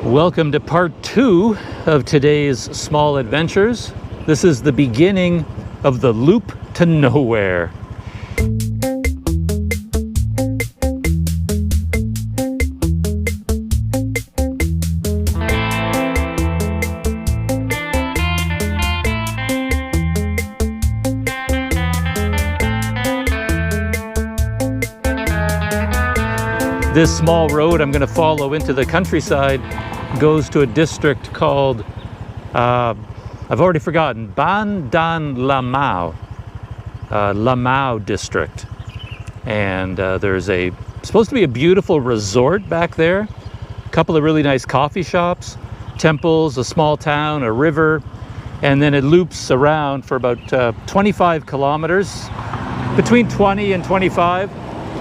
Welcome to part 2 of today's small adventures. This is the beginning of the loop to nowhere. This small road I'm going to follow into the countryside goes to a district called, I've already forgotten, Ban Dan Lamau, Lamau district. And there's supposed to be a beautiful resort back there, a couple of really nice coffee shops, temples, a small town, a river, and then it loops around for about 25 kilometers, between 20 and 25,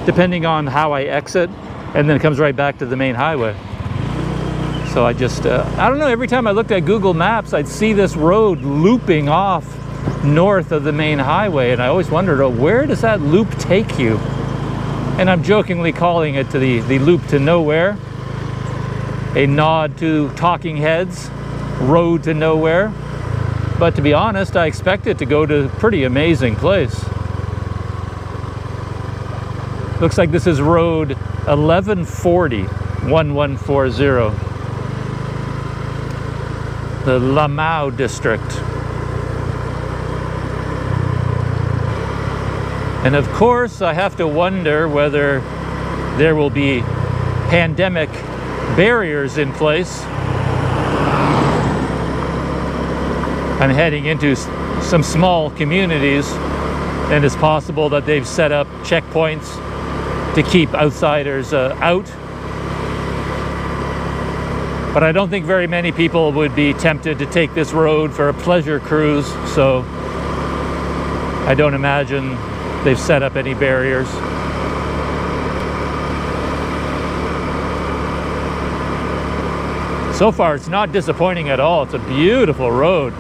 depending on how I exit, and then it comes right back to the main highway. So I just, I don't know, every time I looked at Google Maps, I'd see this road looping off north of the main highway, and I always wondered, oh, where does that loop take you? And I'm jokingly calling it the loop to nowhere, a nod to Talking Heads, Road to Nowhere. But to be honest, I expect it to go to a pretty amazing place. Looks like this is road 1140, 1140. The Lamau district. And of course, I have to wonder whether there will be pandemic barriers in place. I'm heading into some small communities, and it's possible that they've set up checkpoints to keep outsiders out. But I don't think very many people would be tempted to take this road for a pleasure cruise, so I don't imagine they've set up any barriers. So far, it's not disappointing at all. It's a beautiful road.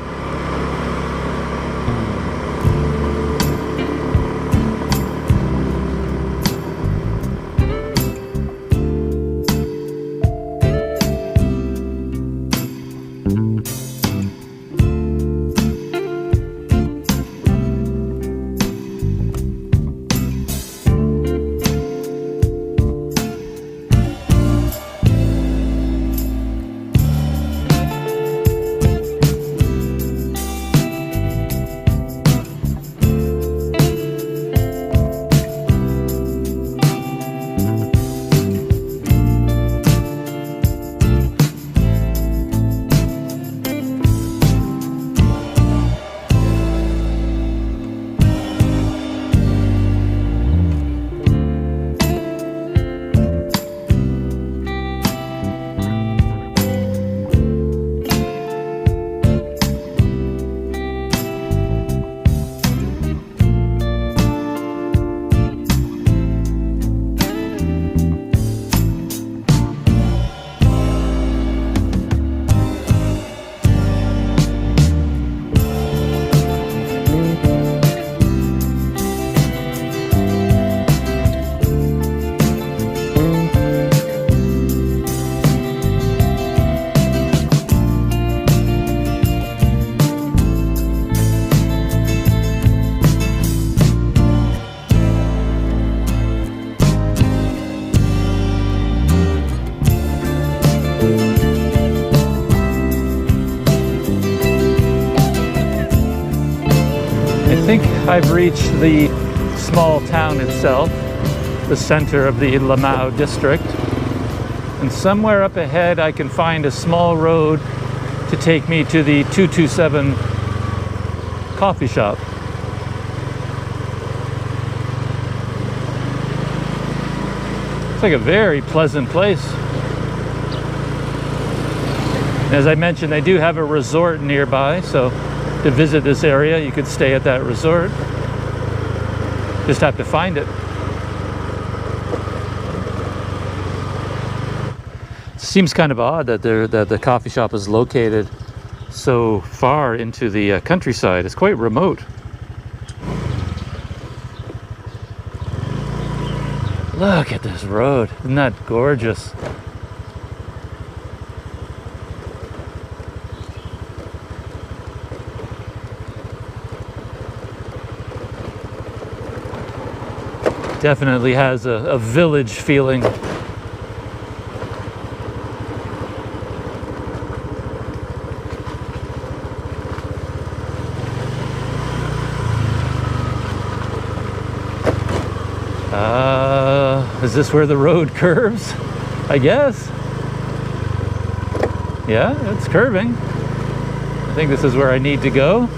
I think I've reached the small town itself, the center of the Lamau district. And somewhere up ahead I can find a small road to take me to the 227 coffee shop. It's like a very pleasant place. And as I mentioned, they do have a resort nearby, so to visit this area, you could stay at that resort. Just have to find it. Seems kind of odd that the coffee shop is located so far into the countryside. It's quite remote. Look at this road. Isn't that gorgeous? Definitely has a village feeling. Is this where the road curves? I guess. Yeah, it's curving. I think this is where I need to go.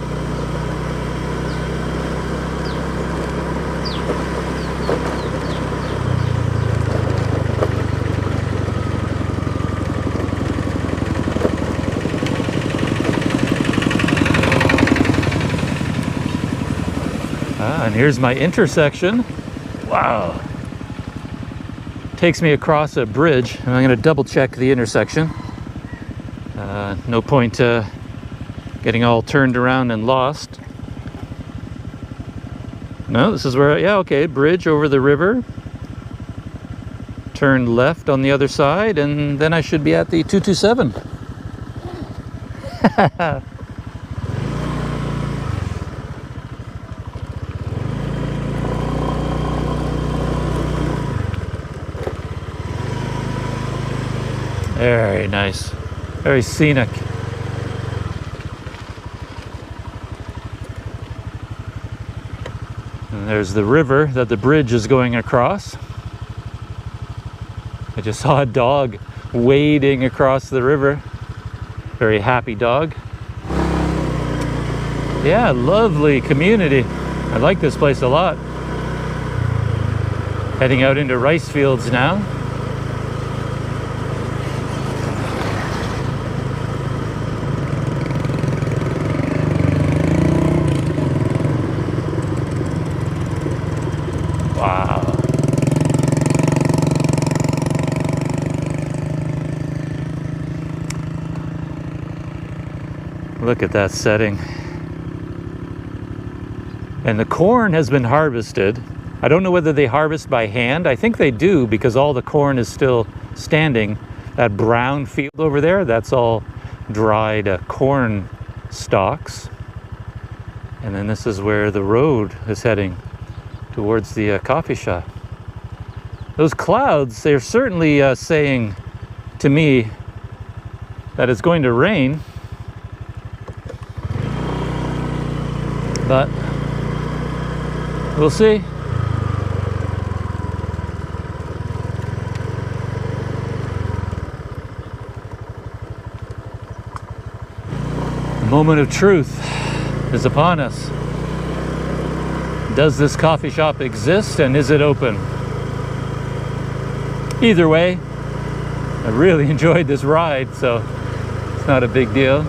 And here's my intersection. Wow. Takes me across a bridge, and I'm going to double check the intersection. No point getting all turned around and lost. No, this is where, yeah, okay, bridge over the river. Turn left on the other side, and then I should be at the 227. Very nice. Very scenic. And there's the river that the bridge is going across. I just saw a dog wading across the river. Very happy dog. Yeah, lovely community. I like this place a lot. Heading out into rice fields now. Wow. Look at that setting. And the corn has been harvested. I don't know whether they harvest by hand. I think they do because all the corn is still standing. That brown field over there, that's all dried corn stalks. And then this is where the road is heading, towards the coffee shop. Those clouds, they're certainly saying to me that it's going to rain. But we'll see. The moment of truth is upon us. Does this coffee shop exist, and is it open? Either way, I really enjoyed this ride, so it's not a big deal.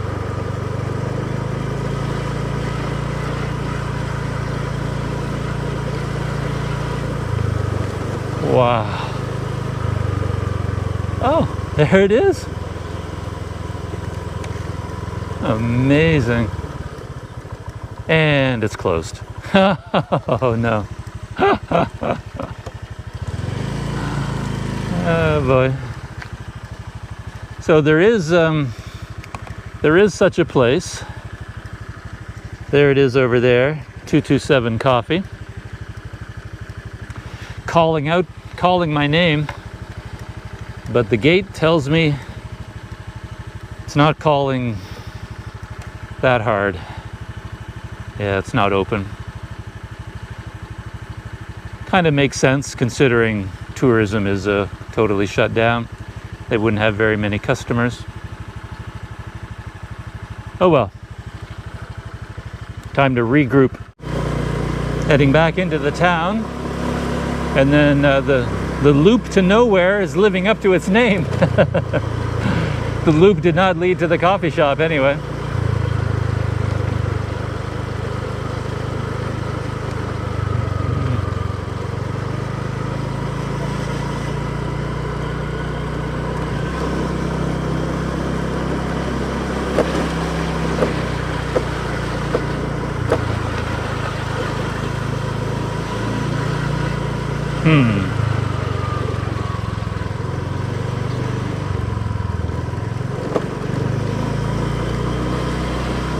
Wow. Oh, there it is. Amazing. And it's closed. Oh no. Oh boy. So there is such a place. There it is over there, 227 Coffee. Calling my name, but the gate tells me it's not calling that hard. Yeah, it's not open. Kind of makes sense considering tourism is totally shut down. They wouldn't have very many customers. Oh well. Time to regroup. Heading back into the town. And then the loop to nowhere is living up to its name. The loop did not lead to the coffee shop anyway.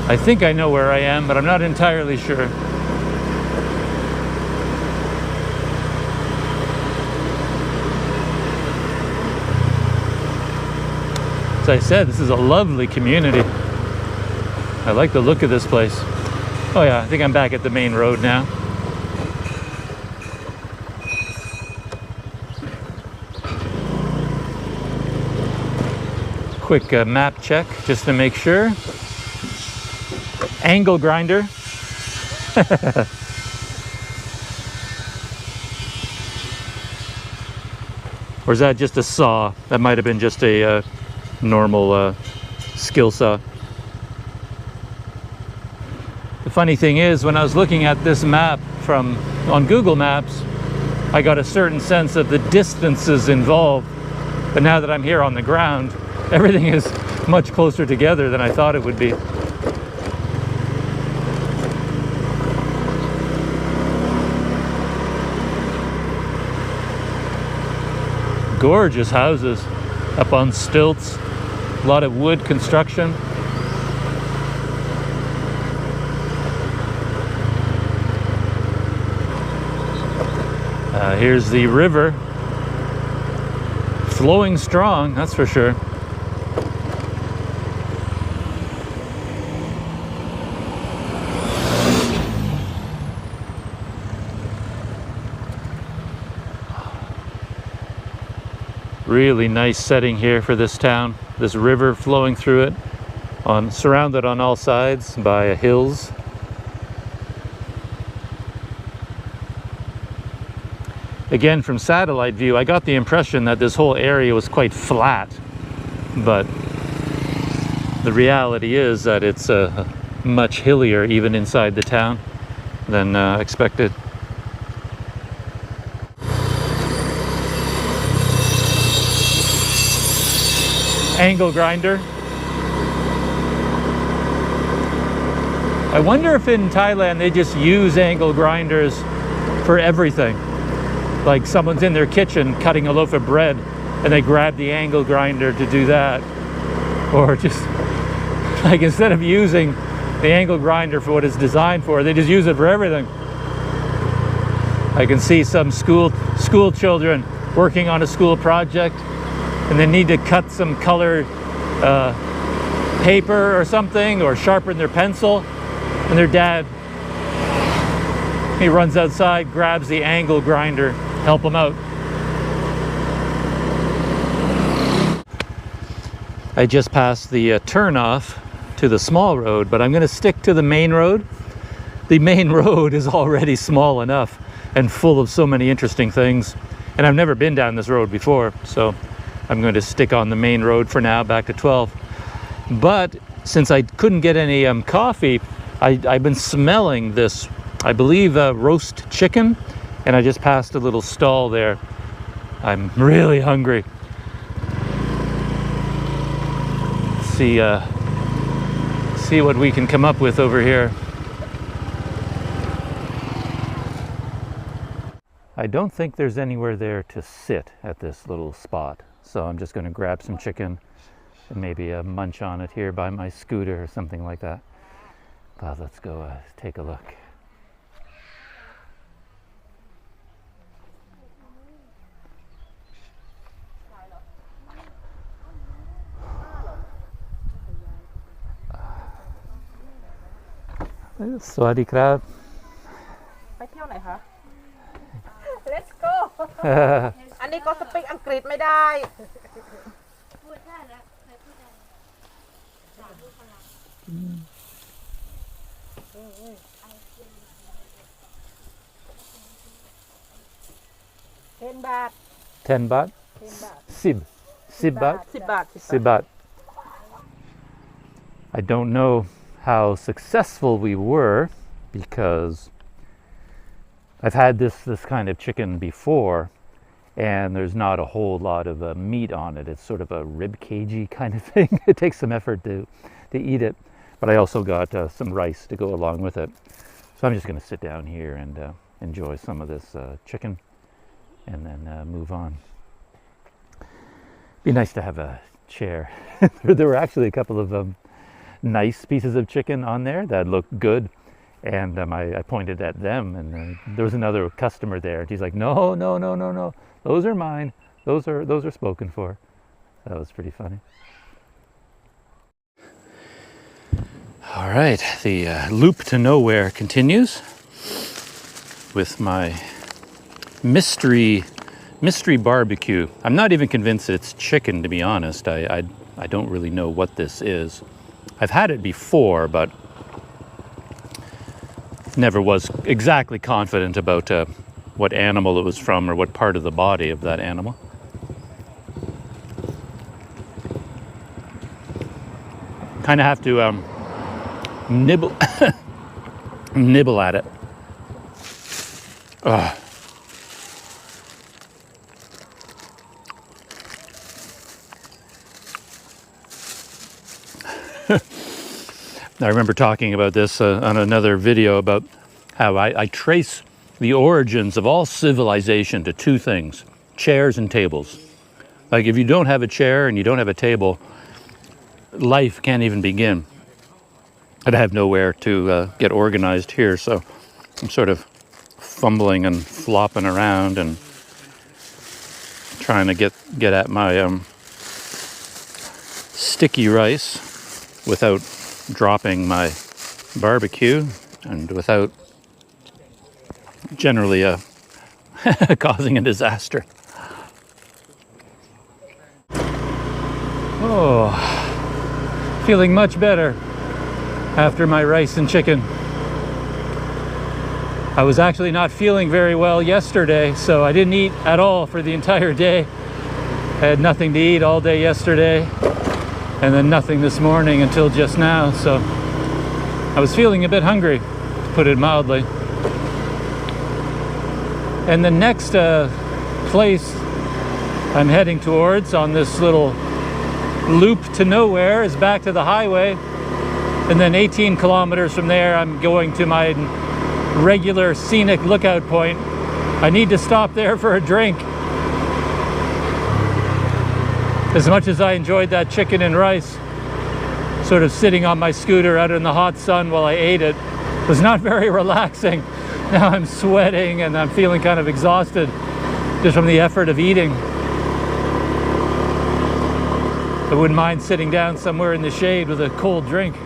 I think I know where I am, but I'm not entirely sure. As I said, this is a lovely community. I like the look of this place. Oh yeah, I think I'm back at the main road now. Quick map check just to make sure. Angle grinder. Or is that just a saw? That might have been just a normal skill saw. The funny thing is, when I was looking at this map on Google Maps, I got a certain sense of the distances involved. But now that I'm here on the ground, everything is much closer together than I thought it would be. Gorgeous houses up on stilts, a lot of wood construction. Here's the river, flowing strong, that's for sure. Really nice setting here for this town. This river flowing through it, surrounded on all sides by hills. Again, from satellite view, I got the impression that this whole area was quite flat, but the reality is that it's much hillier even inside the town than expected. Angle grinder. I wonder if in Thailand they just use angle grinders for everything. Like someone's in their kitchen cutting a loaf of bread and they grab the angle grinder to do that. Or just like instead of using the angle grinder for what it's designed for, they just use it for everything. I can see some school children working on a school project and they need to cut some colored paper or something, or sharpen their pencil, and their dad, he runs outside, grabs the angle grinder, help them out. I just passed the turnoff to the small road, but I'm going to stick to the main road. The main road is already small enough and full of so many interesting things, and I've never been down this road before, so I'm going to stick on the main road for now, back to 12. But since I couldn't get any coffee, I've been smelling this, I believe, roast chicken, and I just passed a little stall there. I'm really hungry. See what we can come up with over here. I don't think there's anywhere there to sit at this little spot. So I'm just going to grab some chicken and maybe munch on it here by my scooter or something like that. But let's go take a look. Sawadee krab. ไปเที่ยวไหนคะ Let's go อันนี้ก็สปีกอังกฤษไม่ได้ พูดได้แล้วเคยพูดได้10 baht 10 baht? 10 baht? 10 baht. I don't know how successful we were because I've had this kind of chicken before, and there's not a whole lot of meat on it. It's sort of a rib cagey kind of thing. It takes some effort to eat it, but I also got some rice to go along with it. So I'm just going to sit down here and enjoy some of this chicken and then move on. Be nice to have a chair. There were actually a couple of nice pieces of chicken on there that looked good, and I pointed at them, and there was another customer there, and he's like, no, those are mine, those are spoken for. That was pretty funny. All right, the loop to nowhere continues with my mystery barbecue. I'm not even convinced it's chicken, to be honest. I don't really know what this is. I've had it before, but never was exactly confident about what animal it was from or what part of the body of that animal. Kind of have to nibble nibble at it. Ugh. I remember talking about this on another video about how I trace the origins of all civilization to two things: chairs and tables. Like, if you don't have a chair and you don't have a table, life can't even begin. And I have nowhere to get organized here, so I'm sort of fumbling and flopping around and trying to get at my sticky rice without dropping my barbecue and without generally causing a disaster. Oh, feeling much better after my rice and chicken. I was actually not feeling very well yesterday, so I didn't eat at all for the entire day. I had nothing to eat all day yesterday, and then nothing this morning until just now, so I was feeling a bit hungry, to put it mildly. And the next place I'm heading towards on this little loop to nowhere is back to the highway, and then 18 kilometers from there I'm going to my regular scenic lookout point. I need to stop there for a drink. As much as I enjoyed that chicken and rice, sort of sitting on my scooter out in the hot sun while I ate it was not very relaxing. Now I'm sweating and I'm feeling kind of exhausted just from the effort of eating. I wouldn't mind sitting down somewhere in the shade with a cold drink.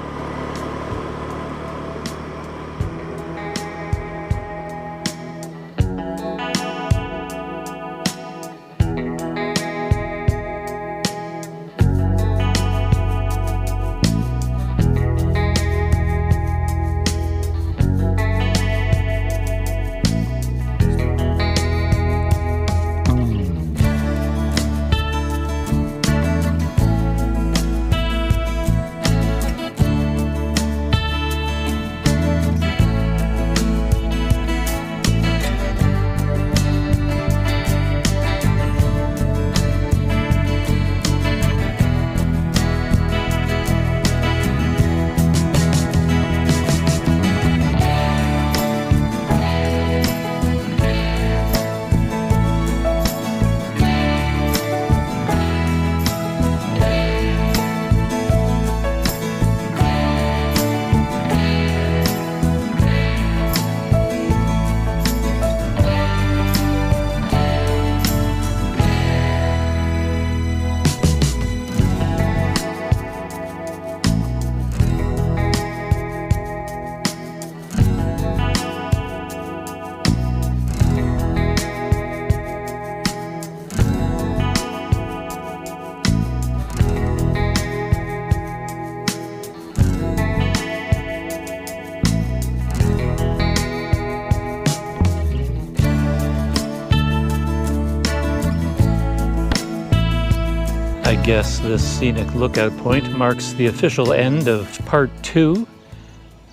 I guess this scenic lookout point marks the official end of part 2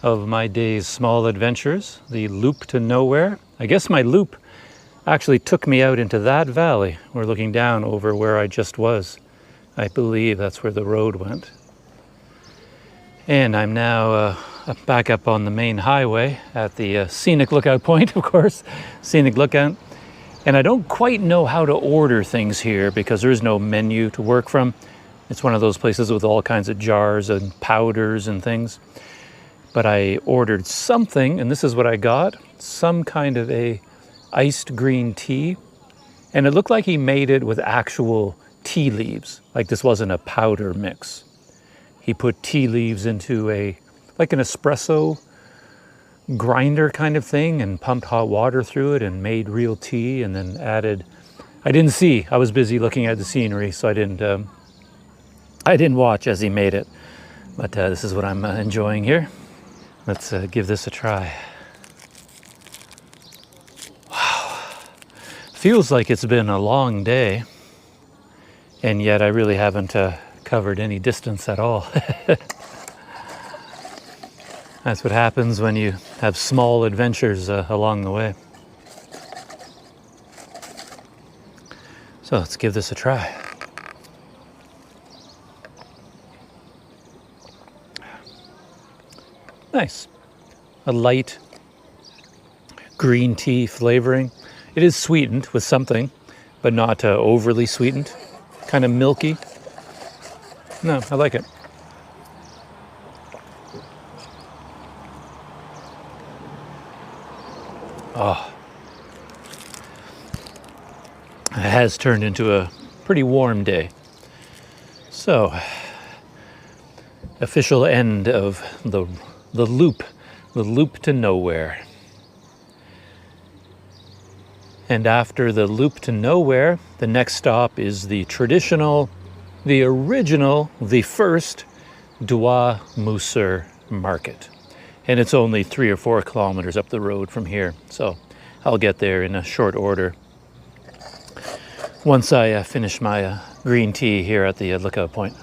of my day's small adventures, the loop to nowhere. I guess my loop actually took me out into that valley. We're looking down over where I just was. I believe that's where the road went. And I'm now back up on the main highway at the scenic lookout point, of course, scenic lookout. And I don't quite know how to order things here because there is no menu to work from. It's one of those places with all kinds of jars and powders and things. But I ordered something, and this is what I got. Some kind of a iced green tea. And it looked like he made it with actual tea leaves. Like this wasn't a powder mix. He put tea leaves into a like an espresso grinder kind of thing, and pumped hot water through it and made real tea, and then added, I didn't see, I was busy looking at the scenery, so I didn't watch as he made it, but this is what I'm enjoying here. Let's give this a try. Wow, feels like it's been a long day, and yet I really haven't covered any distance at all. That's what happens when you have small adventures along the way. So let's give this a try. Nice. A light green tea flavoring. It is sweetened with something, but not overly sweetened. Kind of milky. No, I like it. Oh. It has turned into a pretty warm day. So, official end of the loop to nowhere. And after the loop to nowhere, the next stop is the traditional, the original, the first Dua Musur market. And it's only 3 or 4 kilometers up the road from here. So I'll get there in a short order once I finish my green tea here at the lookout point.